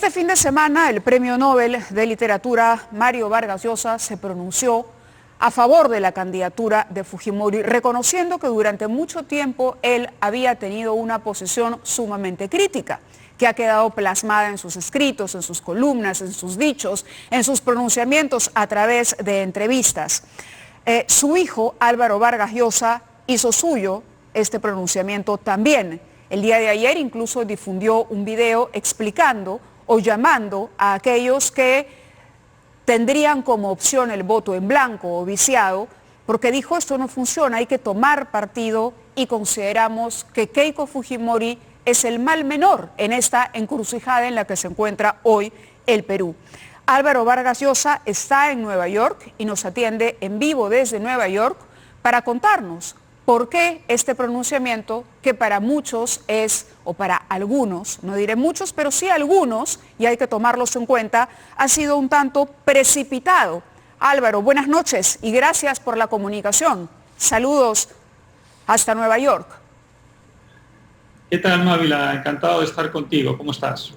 Este fin de semana, el Premio Nobel de Literatura Mario Vargas Llosa se pronunció a favor de la candidatura de Fujimori, reconociendo que durante mucho tiempo él había tenido una posición sumamente crítica, que ha quedado plasmada en sus escritos, en sus columnas, en sus dichos, en sus pronunciamientos a través de entrevistas. Su hijo, Álvaro Vargas Llosa, hizo suyo este pronunciamiento también. El día de ayer incluso difundió un video explicando o llamando a aquellos que tendrían como opción el voto en blanco o viciado, porque dijo esto no funciona, hay que tomar partido y consideramos que Keiko Fujimori es el mal menor en esta encrucijada en la que se encuentra hoy el Perú. Álvaro Vargas Llosa está en Nueva York y nos atiende en vivo desde Nueva York para contarnos por qué este pronunciamiento, que para muchos es, o para algunos, no diré muchos, pero sí algunos, y hay que tomarlos en cuenta, ha sido un tanto precipitado. Álvaro, buenas noches y gracias por la comunicación. Saludos hasta Nueva York. ¿Qué tal, Mávila? Encantado de estar contigo. ¿Cómo estás?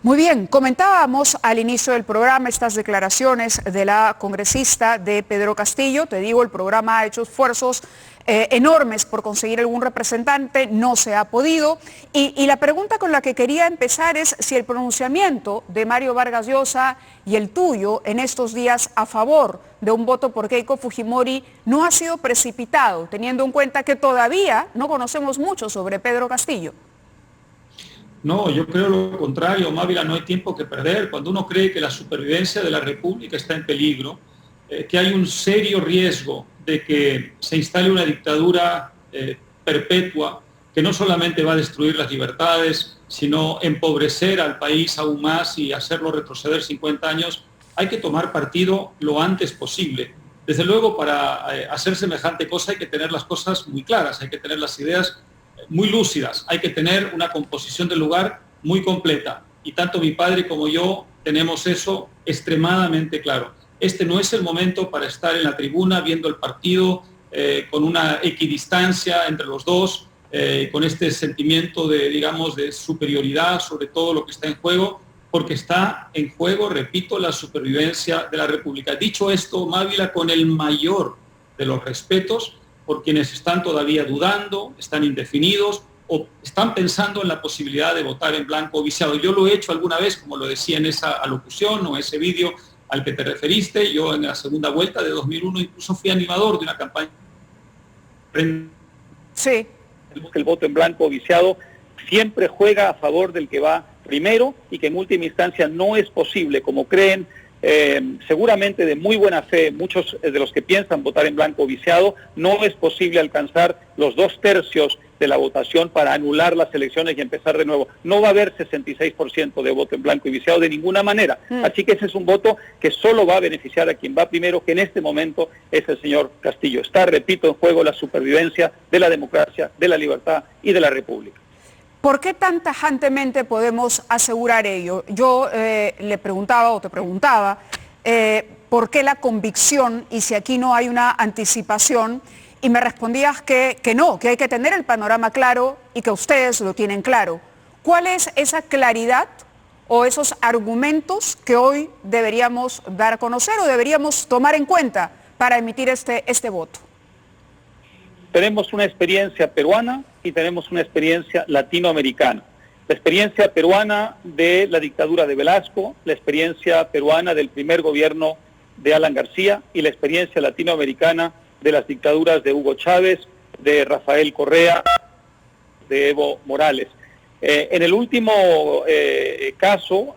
Muy bien, comentábamos al inicio del programa estas declaraciones de la congresista de Pedro Castillo. Te digo, el programa ha hecho esfuerzos enormes por conseguir algún representante, no se ha podido. Y la pregunta con la que quería empezar es si el pronunciamiento de Mario Vargas Llosa y el tuyo en estos días a favor de un voto por Keiko Fujimori no ha sido precipitado, teniendo en cuenta que todavía no conocemos mucho sobre Pedro Castillo. No, yo creo lo contrario, Mávila, no hay tiempo que perder. Cuando uno cree que la supervivencia de la República está en peligro, que hay un serio riesgo de que se instale una dictadura perpetua que no solamente va a destruir las libertades, sino empobrecer al país aún más y hacerlo retroceder 50 años, hay que tomar partido lo antes posible. Desde luego, para hacer semejante cosa hay que tener las cosas muy claras, hay que tener las ideas muy lúcidas, hay que tener una composición del lugar muy completa. Y tanto mi padre como yo tenemos eso extremadamente claro. Este no es el momento para estar en la tribuna viendo el partido con una equidistancia entre los dos, con este sentimiento de, digamos, de superioridad sobre todo lo que está en juego, porque está en juego, repito, la supervivencia de la República. Dicho esto, Mávila, con el mayor de los respetos por quienes están todavía dudando, están indefinidos o están pensando en la posibilidad de votar en blanco o viciado. Yo lo he hecho alguna vez, como lo decía en esa alocución o ese vídeo al que te referiste. Yo en la segunda vuelta de 2001 incluso fui animador de una campaña. Sí. El voto en blanco o viciado siempre juega a favor del que va primero y que en última instancia no es posible, como creen seguramente de muy buena fe muchos de los que piensan votar en blanco o viciado, no es posible alcanzar los 2/3 de la votación para anular las elecciones y empezar de nuevo. No va a haber 66% de voto en blanco y viciado de ninguna manera. Así que ese es un voto que solo va a beneficiar a quien va primero, que en este momento es el señor Castillo. Está, repito, en juego la supervivencia de la democracia, de la libertad y de la República. ¿Por qué tan tajantemente podemos asegurar ello? Yo le preguntaba o te preguntaba por qué la convicción y si aquí no hay una anticipación, y me respondías que no, que hay que tener el panorama claro y que ustedes lo tienen claro. ¿Cuál es esa claridad o esos argumentos que hoy deberíamos dar a conocer o deberíamos tomar en cuenta para emitir este voto? Tenemos una experiencia peruana y tenemos una experiencia latinoamericana. La experiencia peruana de la dictadura de Velasco, la experiencia peruana del primer gobierno de Alan García y la experiencia latinoamericana de las dictaduras de Hugo Chávez, de Rafael Correa, de Evo Morales. En el último caso,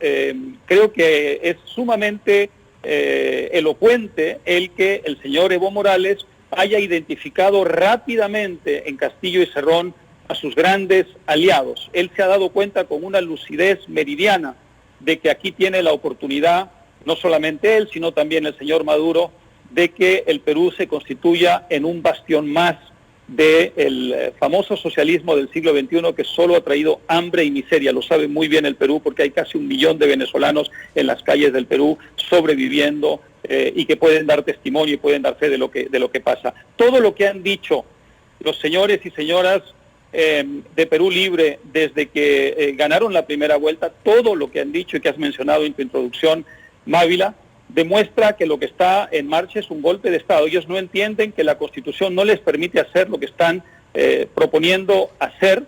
creo que es sumamente elocuente el que el señor Evo Morales haya identificado rápidamente en Castillo y Cerrón a sus grandes aliados. Él se ha dado cuenta con una lucidez meridiana de que aquí tiene la oportunidad, no solamente él, sino también el señor Maduro, de que el Perú se constituya en un bastión más del famoso socialismo del siglo XXI que solo ha traído hambre y miseria. Lo sabe muy bien el Perú porque hay casi 1 millón de venezolanos en las calles del Perú sobreviviendo y que pueden dar testimonio y pueden dar fe de lo que pasa. Todo lo que han dicho los señores y señoras de Perú Libre desde que ganaron la primera vuelta, todo lo que han dicho y que has mencionado en tu introducción, Mávila, demuestra que lo que está en marcha es un golpe de Estado. Ellos no entienden que la Constitución no les permite hacer lo que están proponiendo hacer,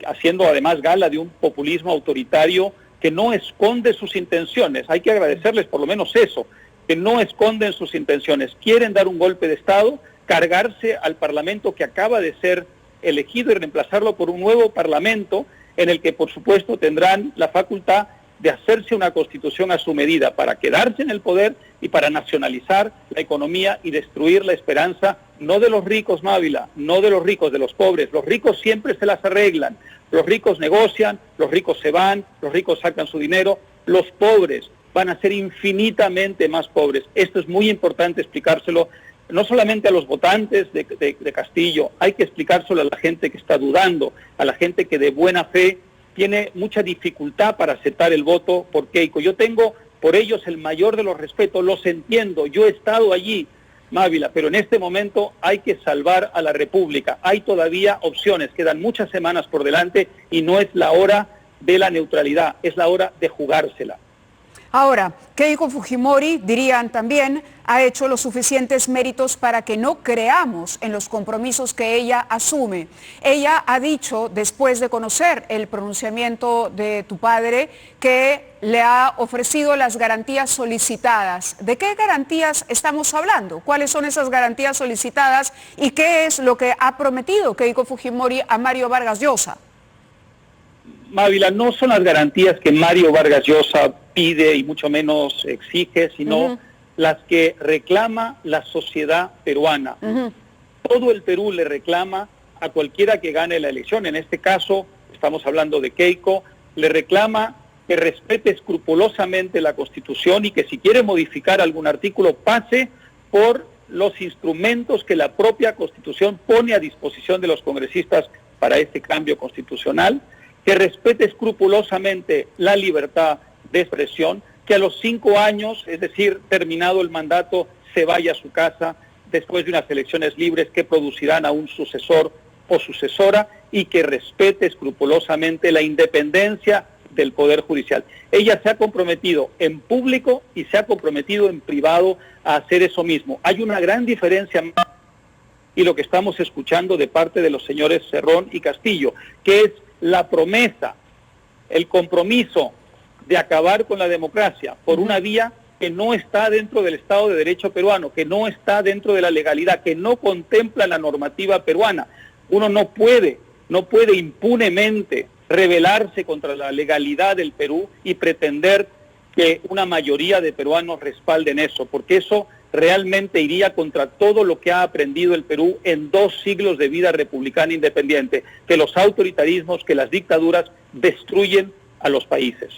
haciendo además gala de un populismo autoritario que no esconde sus intenciones. Hay que agradecerles por lo menos eso, que no esconden sus intenciones. Quieren dar un golpe de Estado, cargarse al Parlamento que acaba de ser elegido y reemplazarlo por un nuevo Parlamento en el que por supuesto tendrán la facultad de hacerse una constitución a su medida para quedarse en el poder y para nacionalizar la economía y destruir la esperanza, no de los ricos, Mávila, no de los ricos, de los pobres. Los ricos siempre se las arreglan, los ricos negocian, los ricos se van, los ricos sacan su dinero, los pobres van a ser infinitamente más pobres. Esto es muy importante explicárselo, no solamente a los votantes de Castillo, hay que explicárselo a la gente que está dudando, a la gente que de buena fe tiene mucha dificultad para aceptar el voto por Keiko. Yo tengo por ellos el mayor de los respetos, los entiendo, yo he estado allí, Mávila, pero en este momento hay que salvar a la República. Hay todavía opciones, quedan muchas semanas por delante y no es la hora de la neutralidad, es la hora de jugársela. Ahora, Keiko Fujimori, dirían también, ha hecho los suficientes méritos para que no creamos en los compromisos que ella asume. Ella ha dicho, después de conocer el pronunciamiento de tu padre, que le ha ofrecido las garantías solicitadas. ¿De qué garantías estamos hablando? ¿Cuáles son esas garantías solicitadas y qué es lo que ha prometido Keiko Fujimori a Mario Vargas Llosa? Mávila, no son las garantías que Mario Vargas Llosa pide y mucho menos exige, sino las que reclama la sociedad peruana. Todo el Perú le reclama a cualquiera que gane la elección, en este caso estamos hablando de Keiko, le reclama que respete escrupulosamente la Constitución y que si quiere modificar algún artículo pase por los instrumentos que la propia Constitución pone a disposición de los congresistas para este cambio constitucional, que respete escrupulosamente la libertad de expresión, que a los 5 años, es decir, terminado el mandato, se vaya a su casa después de unas elecciones libres que producirán a un sucesor o sucesora y que respete escrupulosamente la independencia del Poder Judicial. Ella se ha comprometido en público y se ha comprometido en privado a hacer eso mismo. Hay una gran diferencia y lo que estamos escuchando de parte de los señores Cerrón y Castillo, que es la promesa, el compromiso de acabar con la democracia por una vía que no está dentro del Estado de Derecho peruano, que no está dentro de la legalidad, que no contempla la normativa peruana. Uno no puede impunemente rebelarse contra la legalidad del Perú y pretender que una mayoría de peruanos respalden eso, porque eso realmente iría contra todo lo que ha aprendido el Perú en 2 siglos de vida republicana independiente, que los autoritarismos, que las dictaduras destruyen a los países.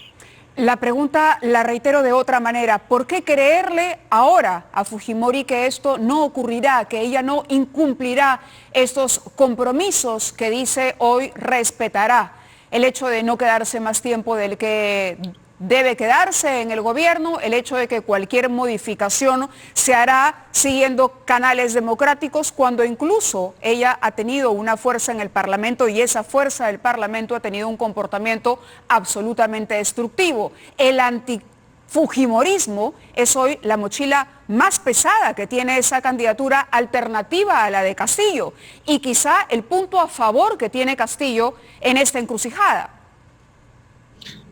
La pregunta la reitero de otra manera. ¿Por qué creerle ahora a Fujimori que esto no ocurrirá, que ella no incumplirá estos compromisos que dice hoy respetará? El hecho de no quedarse más tiempo del que debe quedarse en el gobierno, el hecho de que cualquier modificación se hará siguiendo canales democráticos, cuando incluso ella ha tenido una fuerza en el Parlamento y esa fuerza del Parlamento ha tenido un comportamiento absolutamente destructivo. El antifujimorismo es hoy la mochila más pesada que tiene esa candidatura alternativa a la de Castillo y quizá el punto a favor que tiene Castillo en esta encrucijada.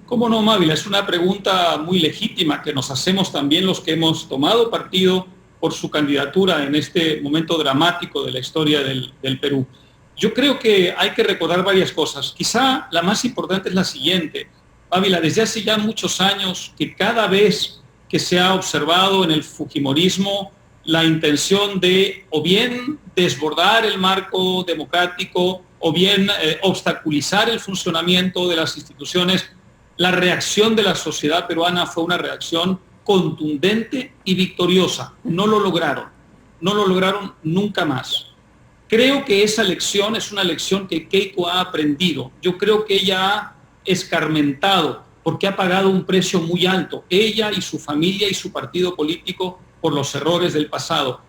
¿Cómo no, Mávila? Es una pregunta muy legítima que nos hacemos también los que hemos tomado partido por su candidatura en este momento dramático de la historia del Perú. Yo creo que hay que recordar varias cosas. Quizá la más importante es la siguiente. Mávila, desde hace ya muchos años que cada vez que se ha observado en el fujimorismo la intención de o bien desbordar el marco democrático o bien obstaculizar el funcionamiento de las instituciones, la reacción de la sociedad peruana fue una reacción contundente y victoriosa. No lo lograron nunca más. Creo que esa lección es una lección que Keiko ha aprendido. Yo creo que ella ha escarmentado porque ha pagado un precio muy alto, ella y su familia y su partido político, por los errores del pasado.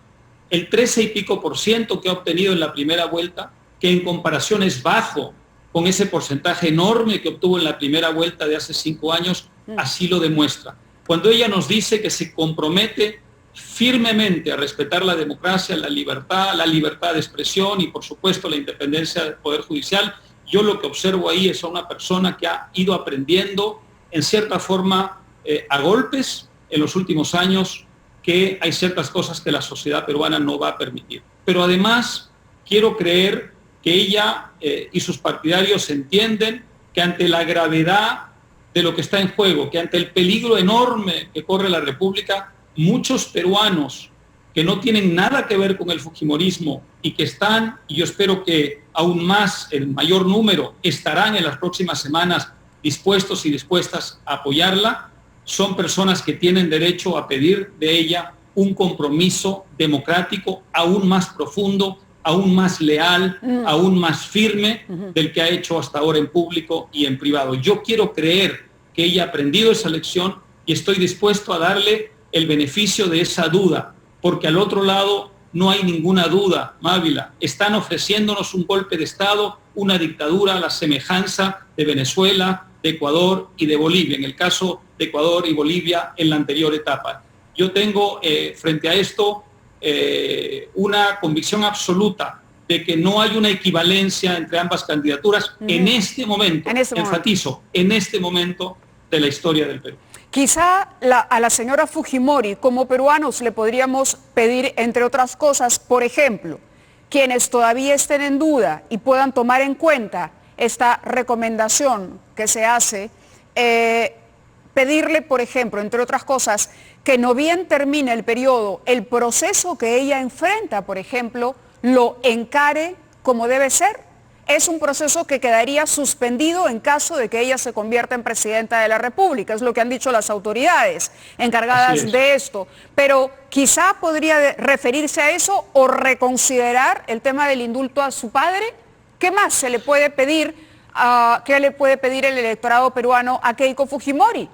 El 13 y pico % que ha obtenido en la primera vuelta que en comparación es bajo con ese porcentaje enorme que obtuvo en la primera vuelta de hace 5 años, así lo demuestra. Cuando ella nos dice que se compromete firmemente a respetar la democracia, la libertad de expresión y, por supuesto, la independencia del Poder Judicial, yo lo que observo ahí es a una persona que ha ido aprendiendo, en cierta forma, a golpes en los últimos años, que hay ciertas cosas que la sociedad peruana no va a permitir. Pero además, quiero creer que ella y sus partidarios entienden que ante la gravedad de lo que está en juego, que ante el peligro enorme que corre la República, muchos peruanos que no tienen nada que ver con el fujimorismo y que están, y yo espero que aún más, el mayor número, estarán en las próximas semanas dispuestos y dispuestas a apoyarla, son personas que tienen derecho a pedir de ella un compromiso democrático aún más profundo, aún más leal, aún más firme del que ha hecho hasta ahora en público y en privado. Yo quiero creer que ella ha aprendido esa lección y estoy dispuesto a darle el beneficio de esa duda, porque al otro lado no hay ninguna duda, Mávila. Están ofreciéndonos un golpe de Estado, una dictadura a la semejanza de Venezuela, de Ecuador y de Bolivia, en el caso de Ecuador y Bolivia en la anterior etapa. Yo tengo frente a esto una convicción absoluta de que no hay una equivalencia entre ambas candidaturas en este momento, enfatizo, en este momento de la historia del Perú. Quizá a la señora Fujimori, como peruanos, le podríamos pedir, entre otras cosas, por ejemplo, quienes todavía estén en duda y puedan tomar en cuenta esta recomendación que se hace, pedirle, por ejemplo, entre otras cosas, que no bien termine el periodo, el proceso que ella enfrenta, por ejemplo, lo encare como debe ser. Es un proceso que quedaría suspendido en caso de que ella se convierta en presidenta de la República, es lo que han dicho las autoridades encargadas de esto. Pero quizá podría referirse a eso o reconsiderar el tema del indulto a su padre. ¿Qué más se le puede pedir, qué le puede pedir el electorado peruano a Keiko Fujimori?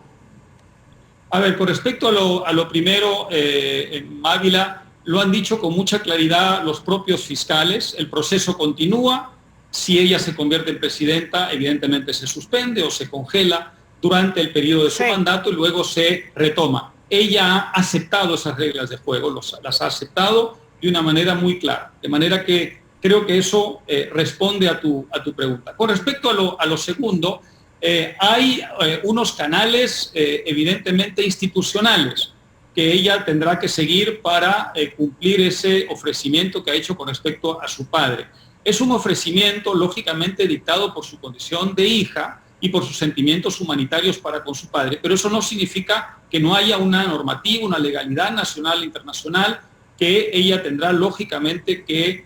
A ver, con respecto a lo primero, en Ávila, lo han dicho con mucha claridad los propios fiscales, el proceso continúa. Si ella se convierte en presidenta, evidentemente se suspende o se congela durante el periodo de su mandato y luego se retoma. Ella ha aceptado esas reglas de juego, las ha aceptado de una manera muy clara. De manera que creo que eso responde a tu pregunta. Con respecto a lo segundo, hay unos canales evidentemente institucionales que ella tendrá que seguir para cumplir ese ofrecimiento que ha hecho con respecto a su padre. Es un ofrecimiento, lógicamente, dictado por su condición de hija y por sus sentimientos humanitarios para con su padre, pero eso no significa que no haya una normativa, una legalidad nacional e internacional que ella tendrá, lógicamente, que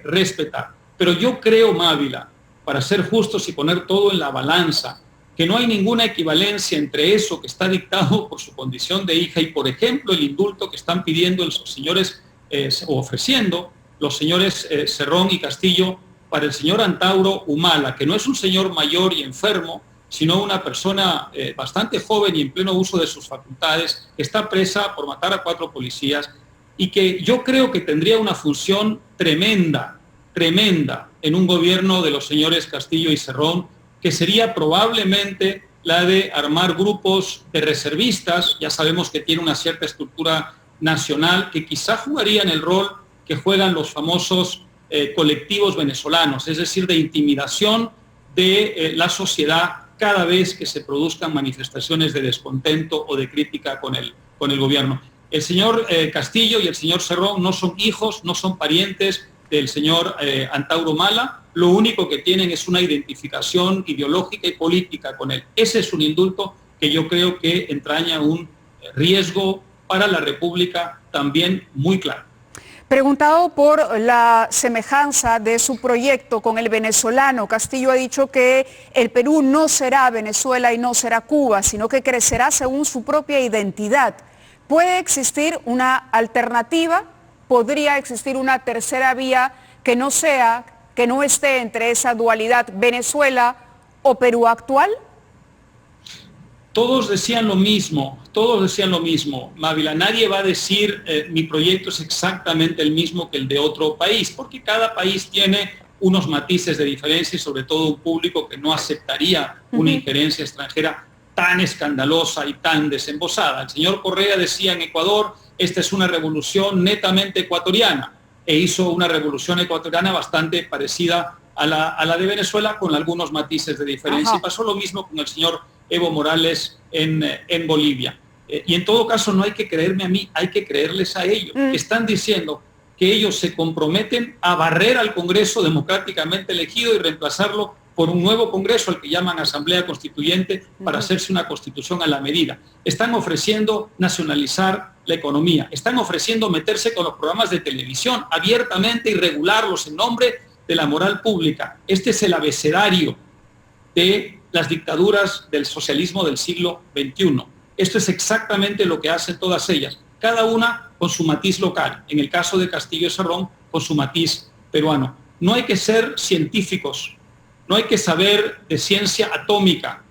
respetar. Pero yo creo, Mávila, para ser justos y poner todo en la balanza, que no hay ninguna equivalencia entre eso que está dictado por su condición de hija y, por ejemplo, el indulto que están pidiendo los señores o ofreciendo los señores Cerrón y Castillo para el señor Antauro Humala, que no es un señor mayor y enfermo, sino una persona bastante joven y en pleno uso de sus facultades, que está presa por matar a 4 policías y que yo creo que tendría una función tremenda en un gobierno de los señores Castillo y Cerrón, que sería probablemente la de armar grupos de reservistas. Ya sabemos que tiene una cierta estructura nacional que quizá jugarían el rol que juegan los famosos colectivos venezolanos, es decir, de intimidación de la sociedad cada vez que se produzcan manifestaciones de descontento o de crítica con el gobierno. El señor Castillo y el señor Cerrón no son hijos, no son parientes del señor Antauro Humala, lo único que tienen es una identificación ideológica y política con él. Ese es un indulto que yo creo que entraña un riesgo para la República también muy claro. Preguntado por la semejanza de su proyecto con el venezolano, Castillo ha dicho que el Perú no será Venezuela y no será Cuba, sino que crecerá según su propia identidad. ¿Puede existir una alternativa? ¿Podría existir una tercera vía que no esté entre esa dualidad Venezuela o Perú actual? Todos decían lo mismo, Mávila. Nadie va a decir mi proyecto es exactamente el mismo que el de otro país, porque cada país tiene unos matices de diferencia y sobre todo un público que no aceptaría una injerencia extranjera tan escandalosa y tan desembosada. El señor Correa decía en Ecuador, esta es una revolución netamente ecuatoriana, e hizo una revolución ecuatoriana bastante parecida a la de Venezuela, con algunos matices de diferencia. Y pasó lo mismo con el señor Evo Morales en Bolivia. Y en todo caso no hay que creerme a mí, hay que creerles a ellos. Están diciendo que ellos se comprometen a barrer al Congreso democráticamente elegido y reemplazarlo por un nuevo Congreso, al que llaman Asamblea Constituyente, para hacerse una constitución a la medida. Están ofreciendo nacionalizar la economía, están ofreciendo meterse con los programas de televisión abiertamente y regularlos en nombre de la moral pública. Este es el abecedario de las dictaduras del socialismo del siglo XXI. Esto es exactamente lo que hacen todas ellas, cada una con su matiz local. En el caso de Castillo y Cerrón, con su matiz peruano. No hay que ser científicos, no hay que saber de ciencia atómica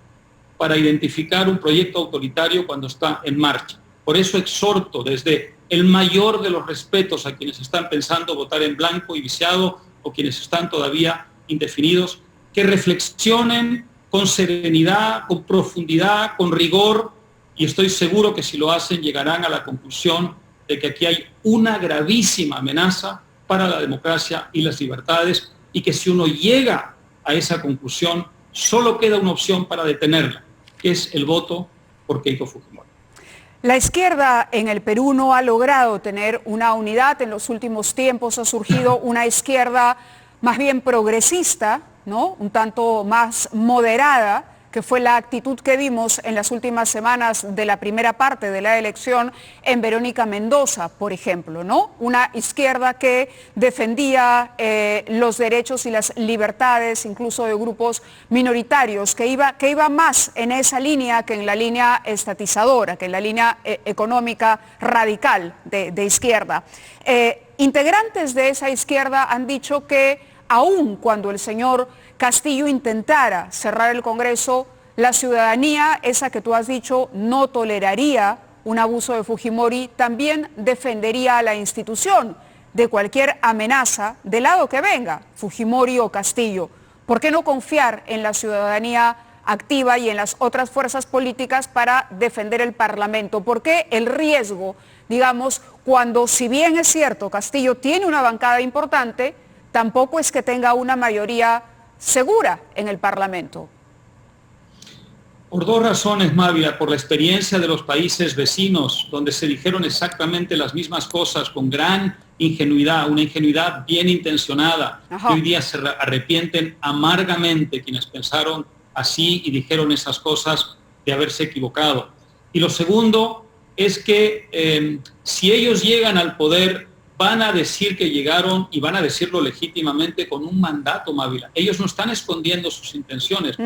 para identificar un proyecto autoritario cuando está en marcha. Por eso exhorto desde el mayor de los respetos a quienes están pensando votar en blanco y viciado o quienes están todavía indefinidos, que reflexionen con serenidad, con profundidad, con rigor, y estoy seguro que si lo hacen llegarán a la conclusión de que aquí hay una gravísima amenaza para la democracia y las libertades, y que si uno llega a esa conclusión, solo queda una opción para detenerla, que es el voto por Keiko Fujimori. La izquierda en el Perú no ha logrado tener una unidad. En los últimos tiempos ha surgido una izquierda más bien progresista, ¿no? Un tanto más moderada, que fue la actitud que vimos en las últimas semanas de la primera parte de la elección en Verónica Mendoza, por ejemplo, ¿no? Una izquierda que defendía los derechos y las libertades, incluso de grupos minoritarios, que iba más en esa línea que en la línea estatizadora, que en la línea económica radical de izquierda. Integrantes de esa izquierda han dicho que aun cuando el señor Castillo intentara cerrar el Congreso, la ciudadanía, esa que tú has dicho, no toleraría un abuso de Fujimori, también defendería a la institución de cualquier amenaza, del lado que venga, Fujimori o Castillo. ¿Por qué no confiar en la ciudadanía activa y en las otras fuerzas políticas para defender el Parlamento? ¿Por qué el riesgo, digamos, cuando, si bien es cierto, Castillo tiene una bancada importante, tampoco es que tenga una mayoría segura en el Parlamento? Por dos razones, Mávila: por la experiencia de los países vecinos, donde se dijeron exactamente las mismas cosas con gran ingenuidad, una ingenuidad bien intencionada, que hoy día se arrepienten amargamente quienes pensaron así y dijeron esas cosas de haberse equivocado. Y lo segundo es que si ellos llegan al poder, van a decir que llegaron, y van a decirlo legítimamente, con un mandato, Mávila. Ellos no están escondiendo sus intenciones,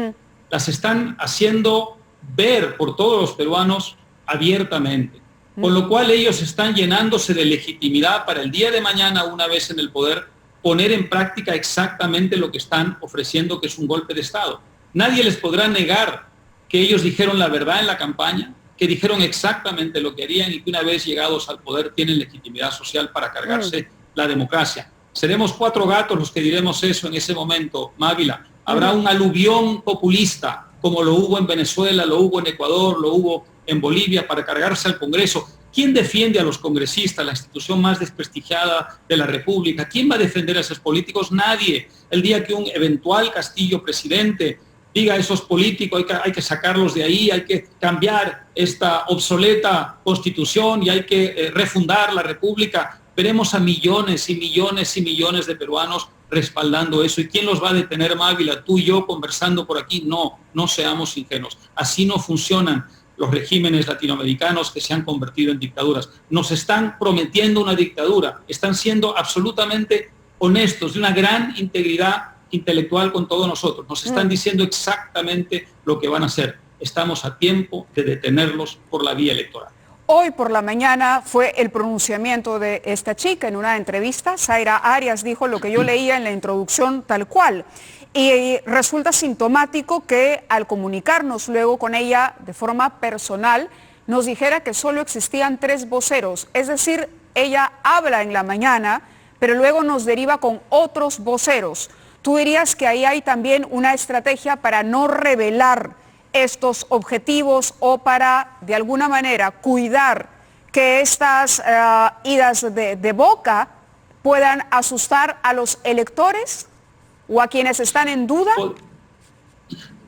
las están haciendo ver por todos los peruanos abiertamente. Con lo cual ellos están llenándose de legitimidad para el día de mañana, una vez en el poder, poner en práctica exactamente lo que están ofreciendo, que es un golpe de Estado. Nadie les podrá negar que ellos dijeron la verdad en la campaña, que dijeron exactamente lo que harían y que una vez llegados al poder tienen legitimidad social para cargarse la democracia. Seremos 4 gatos los que diremos eso en ese momento, Mávila. Habrá un aluvión populista, como lo hubo en Venezuela, lo hubo en Ecuador, lo hubo en Bolivia, para cargarse al Congreso. ¿Quién defiende a los congresistas, la institución más desprestigiada de la República? ¿Quién va a defender a esos políticos? Nadie. El día que un eventual Castillo presidente diga a esos políticos hay que sacarlos de ahí, hay que cambiar esta obsoleta constitución y hay que refundar la República, veremos a millones y millones y millones de peruanos respaldando eso. ¿Y quién los va a detener, Mávila? Tú y yo conversando por aquí. No seamos ingenuos. Así no funcionan los regímenes latinoamericanos que se han convertido en dictaduras. Nos están prometiendo una dictadura, están siendo absolutamente honestos, de una gran integridad intelectual con todos nosotros. Nos están diciendo exactamente lo que van a hacer. Estamos a tiempo de detenerlos por la vía electoral. Hoy por la mañana fue el pronunciamiento de esta chica en una entrevista. Zaira Arias dijo lo que yo leía en la introducción tal cual. Y resulta sintomático que al comunicarnos luego con ella de forma personal, nos dijera que solo existían 3 voceros. Es decir, ella habla en la mañana, pero luego nos deriva con otros voceros. ¿tú dirías que ahí hay también una estrategia para no revelar estos objetivos o para, de alguna manera, cuidar que estas idas de boca puedan asustar a los electores o a quienes están en duda?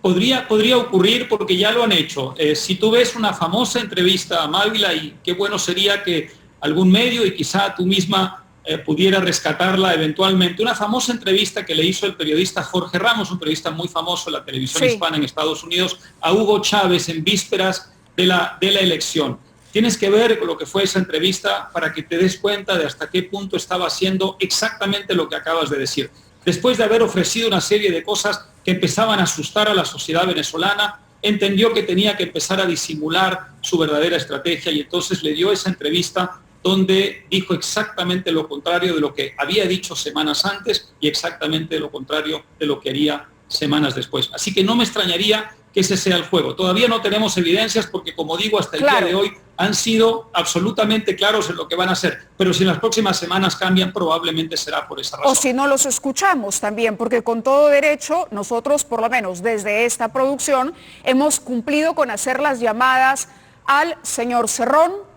Podría ocurrir porque ya lo han hecho. Si tú ves una famosa entrevista a Mávila, y qué bueno sería que algún medio y quizá tú misma pudiera rescatarla eventualmente, una famosa entrevista que le hizo el periodista Jorge Ramos, un periodista muy famoso en la televisión hispana en Estados Unidos, a Hugo Chávez en vísperas de la elección. Tienes que ver lo que fue esa entrevista para que te des cuenta de hasta qué punto estaba haciendo exactamente lo que acabas de decir. Después de haber ofrecido una serie de cosas que empezaban a asustar a la sociedad venezolana, entendió que tenía que empezar a disimular su verdadera estrategia y entonces le dio esa entrevista donde dijo exactamente lo contrario de lo que había dicho semanas antes y exactamente lo contrario de lo que haría semanas después. Así que no me extrañaría que ese sea el juego. Todavía no tenemos evidencias porque, como digo, hasta el día de hoy han sido absolutamente claros en lo que van a hacer. Pero si en las próximas semanas cambian, probablemente será por esa razón. O si no los escuchamos también, porque con todo derecho, nosotros, por lo menos desde esta producción, hemos cumplido con hacer las llamadas al señor Cerrón,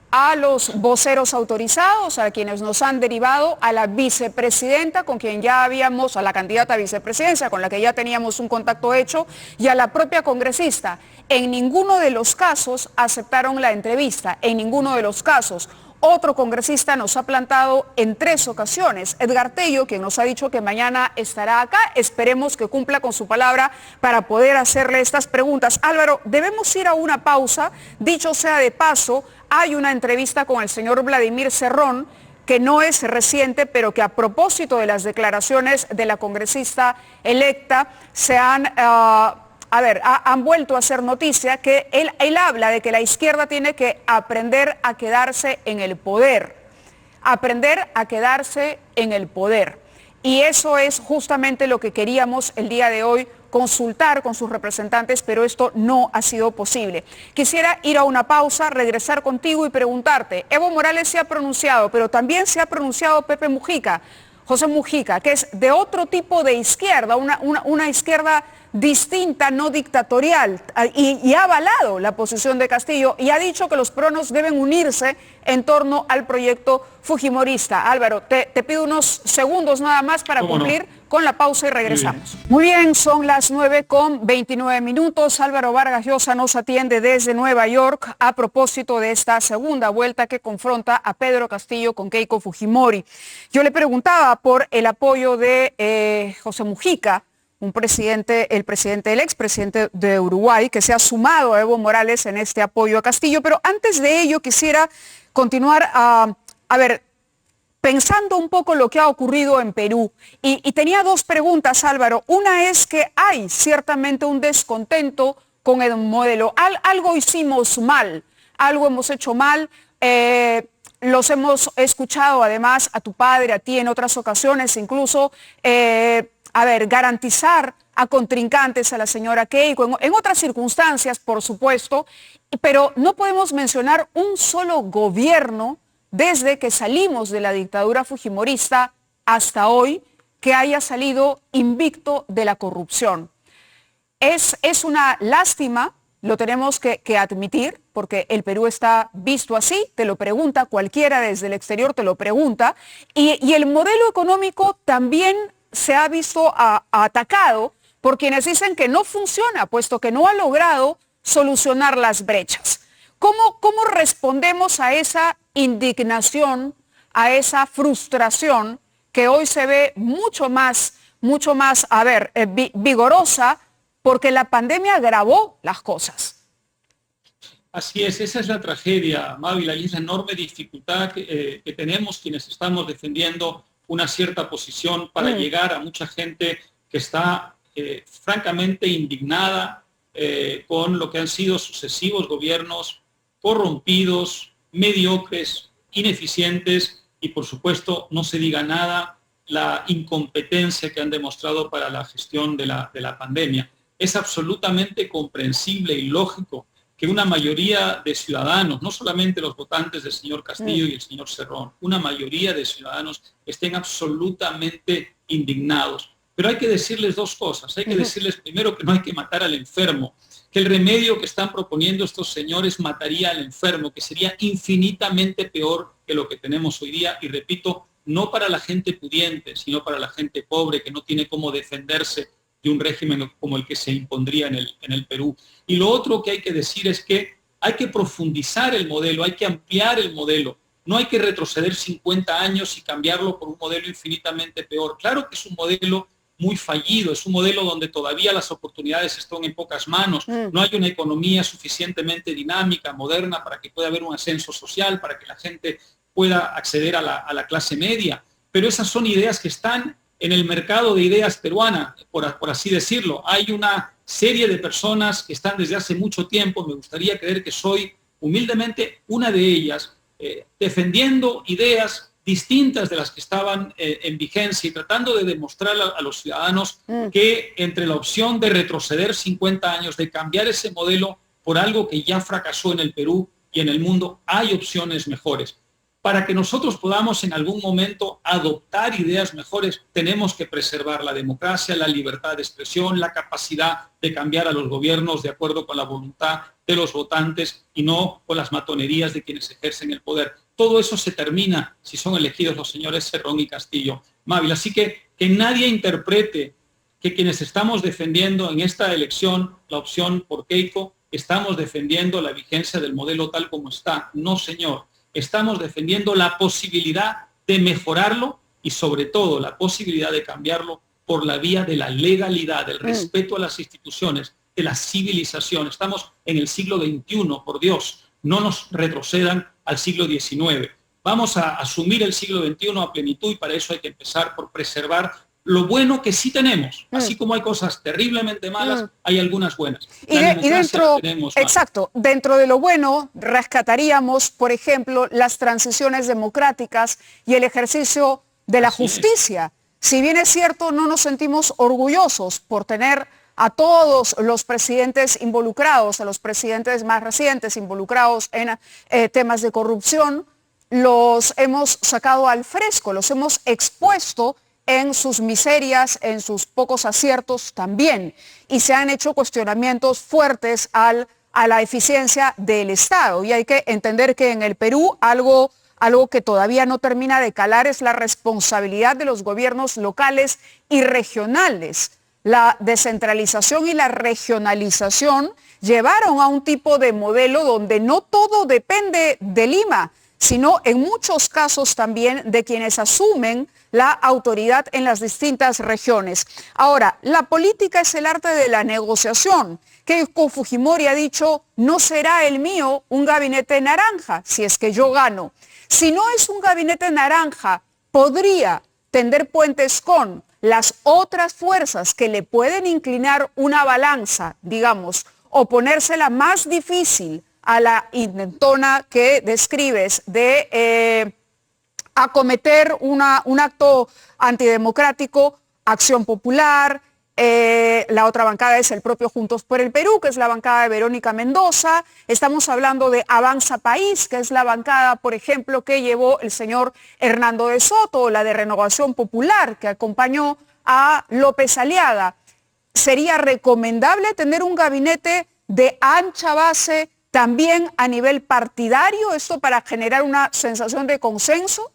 a los voceros autorizados, a quienes nos han derivado, a la vicepresidenta con quien ya habíamos, a la candidata a vicepresidencia con la que ya teníamos un contacto hecho, y a la propia congresista. En ninguno de los casos aceptaron la entrevista, en ninguno de los casos. Otro congresista nos ha plantado en 3 ocasiones. Edgar Tello, quien nos ha dicho que mañana estará acá. Esperemos que cumpla con su palabra para poder hacerle estas preguntas. Álvaro, debemos ir a una pausa. Dicho sea de paso, hay una entrevista con el señor Vladimir Cerrón, que no es reciente, pero que a propósito de las declaraciones de la congresista electa se han... han vuelto a hacer noticia que él habla de que la izquierda tiene que aprender a quedarse en el poder, aprender a quedarse en el poder. Y eso es justamente lo que queríamos el día de hoy consultar con sus representantes, pero esto no ha sido posible. Quisiera ir a una pausa, regresar contigo y preguntarte, Evo Morales se ha pronunciado, pero también se ha pronunciado Pepe Mujica, José Mujica, que es de otro tipo de izquierda, una izquierda distinta, no dictatorial, y ha avalado la posición de Castillo y ha dicho que los peruanos deben unirse en torno al proyecto fujimorista. Álvaro, te pido unos segundos nada más para cumplir con la pausa y regresamos. Muy bien, son las 9:29. Álvaro Vargas Llosa nos atiende desde Nueva York a propósito de esta segunda vuelta que confronta a Pedro Castillo con Keiko Fujimori. Yo le preguntaba por el apoyo de José Mujica, el expresidente de Uruguay, que se ha sumado a Evo Morales en este apoyo a Castillo. Pero antes de ello quisiera continuar pensando un poco lo que ha ocurrido en Perú. Y tenía 2 preguntas, Álvaro. Una es que hay ciertamente un descontento con el modelo. Algo hicimos mal, algo hemos hecho mal. Los hemos escuchado además a tu padre, a ti en otras ocasiones, incluso garantizar a contrincantes, a la señora Keiko, en otras circunstancias, por supuesto, pero no podemos mencionar un solo gobierno desde que salimos de la dictadura fujimorista hasta hoy que haya salido invicto de la corrupción. Es una lástima, lo tenemos que admitir, porque el Perú está visto así, te lo pregunta cualquiera desde el exterior, te lo pregunta, y el modelo económico también se ha visto atacado por quienes dicen que no funciona, puesto que no ha logrado solucionar las brechas. ¿Cómo respondemos a esa indignación, a esa frustración que hoy se ve mucho más vigorosa porque la pandemia agravó las cosas? Así es, esa es la tragedia, Mávila, y esa enorme dificultad que tenemos quienes estamos defendiendo una cierta posición para llegar a mucha gente que está francamente indignada con lo que han sido sucesivos gobiernos corrompidos, mediocres, ineficientes y, por supuesto, no se diga nada, la incompetencia que han demostrado para la gestión de la pandemia. Es absolutamente comprensible y lógico que una mayoría de ciudadanos, no solamente los votantes del señor Castillo y el señor Cerrón, una mayoría de ciudadanos estén absolutamente indignados. pero hay que decirles dos cosas. Hay que decirles primero que no hay que matar al enfermo, que el remedio que están proponiendo estos señores mataría al enfermo, que sería infinitamente peor que lo que tenemos hoy día, y repito, no para la gente pudiente, sino para la gente pobre que no tiene cómo defenderse de un régimen como el que se impondría en el Perú. Y lo otro que hay que decir es que hay que profundizar el modelo, hay que ampliar el modelo. No hay que retroceder 50 años y cambiarlo por un modelo infinitamente peor. Claro que es un modelo muy fallido, es un modelo donde todavía las oportunidades están en pocas manos, no hay una economía suficientemente dinámica, moderna, para que pueda haber un ascenso social, para que la gente pueda acceder a la clase media, pero esas son ideas que están en el mercado de ideas peruana, por así decirlo. Hay una serie de personas que están desde hace mucho tiempo, me gustaría creer que soy humildemente una de ellas, defendiendo ideas distintas de las que estaban en vigencia y tratando de demostrar a los ciudadanos que entre la opción de retroceder 50 años, de cambiar ese modelo por algo que ya fracasó en el Perú y en el mundo, hay opciones mejores. Para que nosotros podamos en algún momento adoptar ideas mejores, tenemos que preservar la democracia, la libertad de expresión, la capacidad de cambiar a los gobiernos de acuerdo con la voluntad de los votantes y no con las matonerías de quienes ejercen el poder. Todo eso se termina si son elegidos los señores Cerrón y Castillo Mávila. Así que nadie interprete que quienes estamos defendiendo en esta elección la opción por Keiko, estamos defendiendo la vigencia del modelo tal como está. No, señor. Estamos defendiendo la posibilidad de mejorarlo y sobre todo la posibilidad de cambiarlo por la vía de la legalidad, del respeto a las instituciones, de la civilización. Estamos en el siglo XXI, por Dios, no nos retrocedan al siglo XIX. Vamos a asumir el siglo XXI a plenitud y para eso hay que empezar por preservar lo bueno que sí tenemos. Así como hay cosas terriblemente malas, hay algunas buenas. Y dentro, exacto, dentro de lo bueno rescataríamos, por ejemplo, las transiciones democráticas y el ejercicio de la justicia. Si bien es cierto, no nos sentimos orgullosos por tener a todos los presidentes involucrados, a los presidentes más recientes involucrados en temas de corrupción, los hemos sacado al fresco, los hemos expuesto en sus miserias, en sus pocos aciertos también, y se han hecho cuestionamientos fuertes a la eficiencia del Estado. Y hay que entender que en el Perú algo que todavía no termina de calar es la responsabilidad de los gobiernos locales y regionales. La descentralización y la regionalización llevaron a un tipo de modelo donde no todo depende de Lima, sino en muchos casos también de quienes asumen la autoridad en las distintas regiones. Ahora, la política es el arte de la negociación. Keiko Fujimori ha dicho, no será el mío un gabinete naranja si es que yo gano. Si no es un gabinete naranja, podría tender puentes con las otras fuerzas que le pueden inclinar una balanza, digamos, o ponérsela más difícil a la intentona que describes de acometer un acto antidemocrático, Acción Popular, la otra bancada es el propio Juntos por el Perú, que es la bancada de Verónica Mendoza. Estamos hablando de Avanza País, que es la bancada, por ejemplo, que llevó el señor Hernando de Soto, la de Renovación Popular, que acompañó a López Aliaga. ¿Sería recomendable tener un gabinete de ancha base también a nivel partidario, esto para generar una sensación de consenso?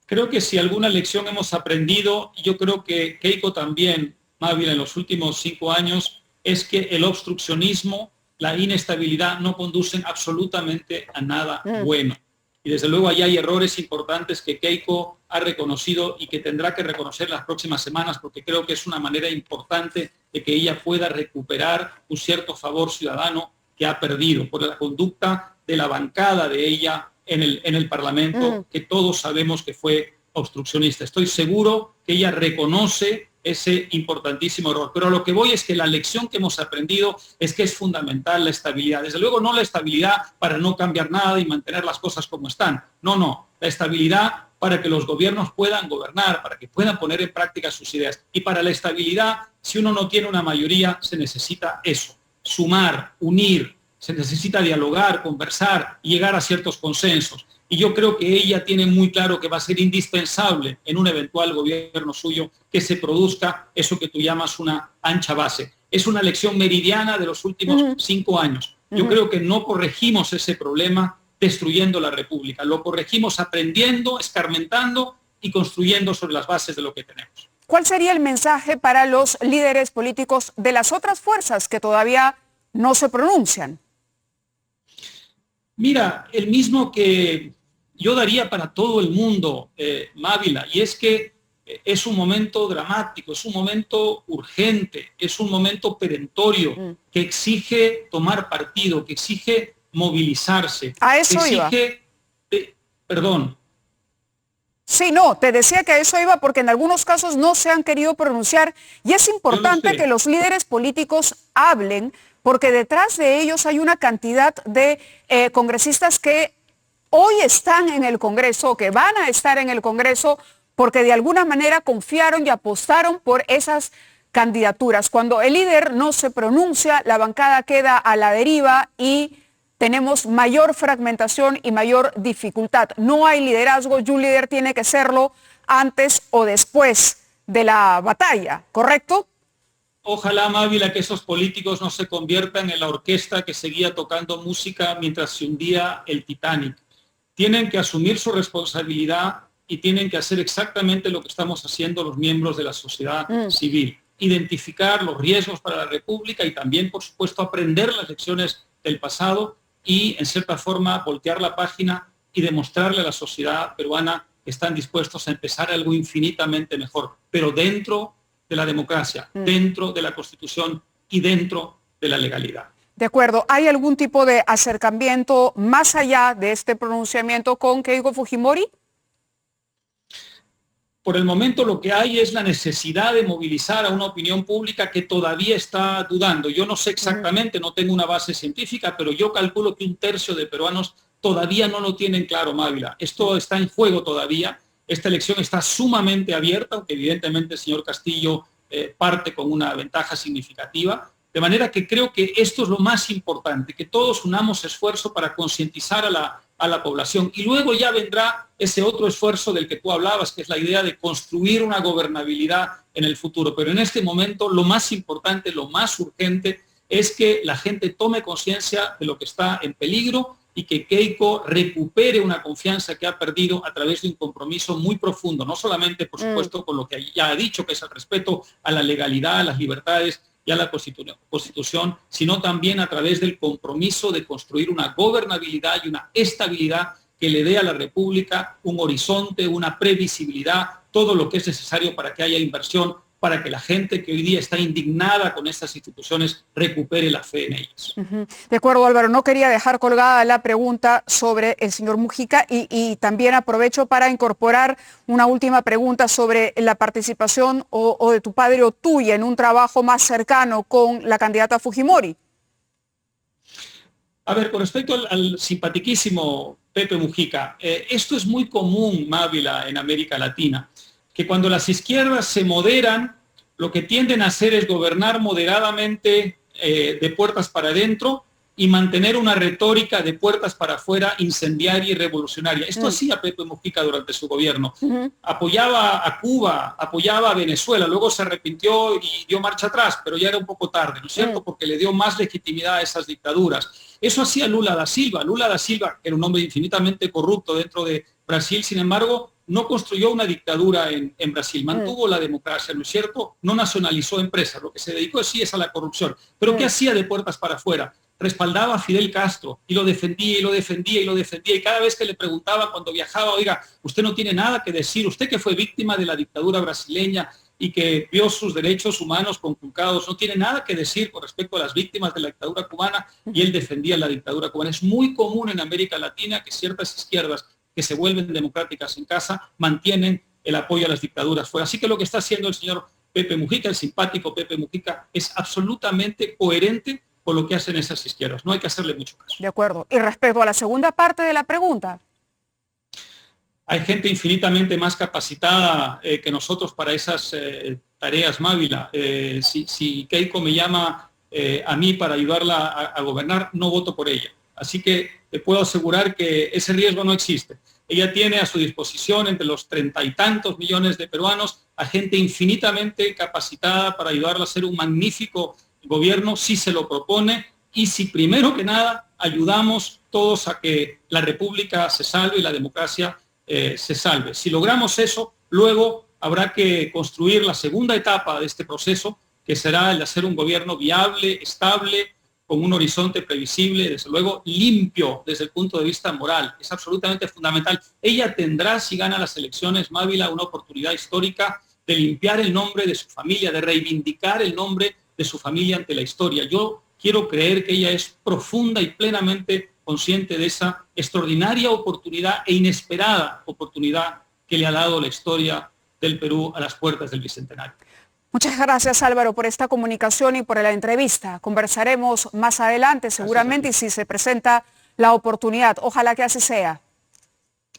Creo que si alguna lección hemos aprendido, yo creo que Keiko también, Mávila, en los últimos 5 años, es que el obstruccionismo, la inestabilidad no conducen absolutamente a nada bueno. Y desde luego ahí hay errores importantes que Keiko ha reconocido y que tendrá que reconocer las próximas semanas, porque creo que es una manera importante de que ella pueda recuperar un cierto favor ciudadano que ha perdido por la conducta de la bancada de ella en el Parlamento, que todos sabemos que fue obstruccionista. Estoy seguro que ella reconoce ese importantísimo error. Pero a lo que voy es que la lección que hemos aprendido es que es fundamental la estabilidad. Desde luego no la estabilidad para no cambiar nada y mantener las cosas como están. No. La estabilidad para que los gobiernos puedan gobernar, para que puedan poner en práctica sus ideas. Y para la estabilidad, si uno no tiene una mayoría, se necesita eso. Sumar, unir, se necesita dialogar, conversar y llegar a ciertos consensos. y yo creo que ella tiene muy claro que va a ser indispensable en un eventual gobierno suyo que se produzca eso que tú llamas una ancha base. Es una lección meridiana de los últimos 5 años. Yo creo que no corregimos ese problema destruyendo la República, lo corregimos aprendiendo, escarmentando y construyendo sobre las bases de lo que tenemos. ¿Cuál sería el mensaje para los líderes políticos de las otras fuerzas que todavía no se pronuncian? Mira, el mismo que yo daría para todo el mundo, Mávila, y es que es un momento dramático, es un momento urgente, es un momento perentorio que exige tomar partido, que exige movilizarse. A eso que exige, iba. Perdón. Sí, no, te decía que a eso iba porque en algunos casos no se han querido pronunciar y es importante que los líderes políticos hablen porque detrás de ellos hay una cantidad de congresistas que hoy están en el Congreso, que van a estar en el Congreso porque de alguna manera confiaron y apostaron por esas candidaturas. Cuando el líder no se pronuncia, la bancada queda a la deriva y tenemos mayor fragmentación y mayor dificultad. No hay liderazgo y un líder tiene que serlo antes o después de la batalla, ¿correcto? Ojalá, Mávila, que esos políticos no se conviertan en la orquesta que seguía tocando música mientras se hundía el Titanic. Tienen que asumir su responsabilidad y tienen que hacer exactamente lo que estamos haciendo los miembros de la sociedad civil. Identificar los riesgos para la República y también, por supuesto, aprender las lecciones del pasado y, en cierta forma, voltear la página y demostrarle a la sociedad peruana que están dispuestos a empezar algo infinitamente mejor, pero dentro de la democracia, dentro de la Constitución y dentro de la legalidad. De acuerdo. ¿Hay algún tipo de acercamiento más allá de este pronunciamiento con Keiko Fujimori? Por el momento lo que hay es la necesidad de movilizar a una opinión pública que todavía está dudando. Yo no sé exactamente, no tengo una base científica, pero yo calculo que 1/3 de peruanos todavía no lo tienen claro, Mávila. Esto está en juego todavía. Esta elección está sumamente abierta, aunque evidentemente el señor Castillo parte con una ventaja significativa. De manera que creo que esto es lo más importante, que todos unamos esfuerzo para concientizar a la población. Y luego ya vendrá ese otro esfuerzo del que tú hablabas, que es la idea de construir una gobernabilidad en el futuro. Pero en este momento lo más importante, lo más urgente, es que la gente tome conciencia de lo que está en peligro y que Keiko recupere una confianza que ha perdido a través de un compromiso muy profundo, no solamente, por supuesto, con lo que ya ha dicho, que es el respeto a la legalidad, a las libertades y a la Constitución, sino también a través del compromiso de construir una gobernabilidad y una estabilidad que le dé a la República un horizonte, una previsibilidad, todo lo que es necesario para que haya inversión, para que la gente que hoy día está indignada con estas instituciones recupere la fe en ellas. De acuerdo, Álvaro, no quería dejar colgada la pregunta sobre el señor Mujica y también aprovecho para incorporar una última pregunta sobre la participación o de tu padre o tuya en un trabajo más cercano con la candidata Fujimori. A ver, con respecto al simpatiquísimo Pepe Mujica, esto es muy común, Mávila, en América Latina, que cuando las izquierdas se moderan, lo que tienden a hacer es gobernar moderadamente de puertas para adentro y mantener una retórica de puertas para afuera incendiaria y revolucionaria. Esto hacía Pepe Mujica durante su gobierno. Apoyaba a Cuba, apoyaba a Venezuela, luego se arrepintió y dio marcha atrás, pero ya era un poco tarde, ¿no es cierto? Porque le dio más legitimidad a esas dictaduras. Eso hacía Lula da Silva. Lula da Silva, que era un hombre infinitamente corrupto dentro de Brasil, sin embargo, no construyó una dictadura en Brasil, mantuvo la democracia, ¿no es cierto? No nacionalizó empresas, lo que se dedicó sí es a la corrupción. Pero ¿qué hacía de puertas para afuera? Respaldaba a Fidel Castro y lo defendía y lo defendía y lo defendía. Y cada vez que le preguntaba cuando viajaba, oiga, usted no tiene nada que decir, usted que fue víctima de la dictadura brasileña y que vio sus derechos humanos conculcados, no tiene nada que decir con respecto a las víctimas de la dictadura cubana, y él defendía la dictadura cubana. Es muy común en América Latina que ciertas izquierdas que se vuelven democráticas en casa mantienen el apoyo a las dictaduras fuera. Así que lo que está haciendo el señor Pepe Mujica, el simpático Pepe Mujica, es absolutamente coherente con lo que hacen esas izquierdas. No hay que hacerle mucho caso. De acuerdo. Y respecto a la segunda parte de la pregunta. Hay gente infinitamente más capacitada que nosotros para esas tareas, Mávila. Si Keiko me llama a mí para ayudarla a gobernar, no voto por ella. Así que te puedo asegurar que ese riesgo no existe. Ella tiene a su disposición entre los 30 y tantos millones de peruanos a gente infinitamente capacitada para ayudarla a hacer un magnífico gobierno si se lo propone y si primero que nada ayudamos todos a que la república se salve y la democracia se salve. Si logramos eso, luego habrá que construir la segunda etapa de este proceso, que será el de hacer un gobierno viable, estable, con un horizonte previsible, desde luego limpio desde el punto de vista moral. Es absolutamente fundamental. Ella tendrá, si gana las elecciones, Mávila, una oportunidad histórica de limpiar el nombre de su familia, de reivindicar el nombre de su familia ante la historia. Yo quiero creer que ella es profunda y plenamente consciente de esa extraordinaria oportunidad e inesperada oportunidad que le ha dado la historia del Perú a las puertas del Bicentenario. Muchas gracias, Álvaro, por esta comunicación y por la entrevista. Conversaremos más adelante seguramente y si se presenta la oportunidad. Ojalá que así sea.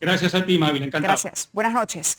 Gracias a ti, Mávila. Encantado. Gracias. Buenas noches.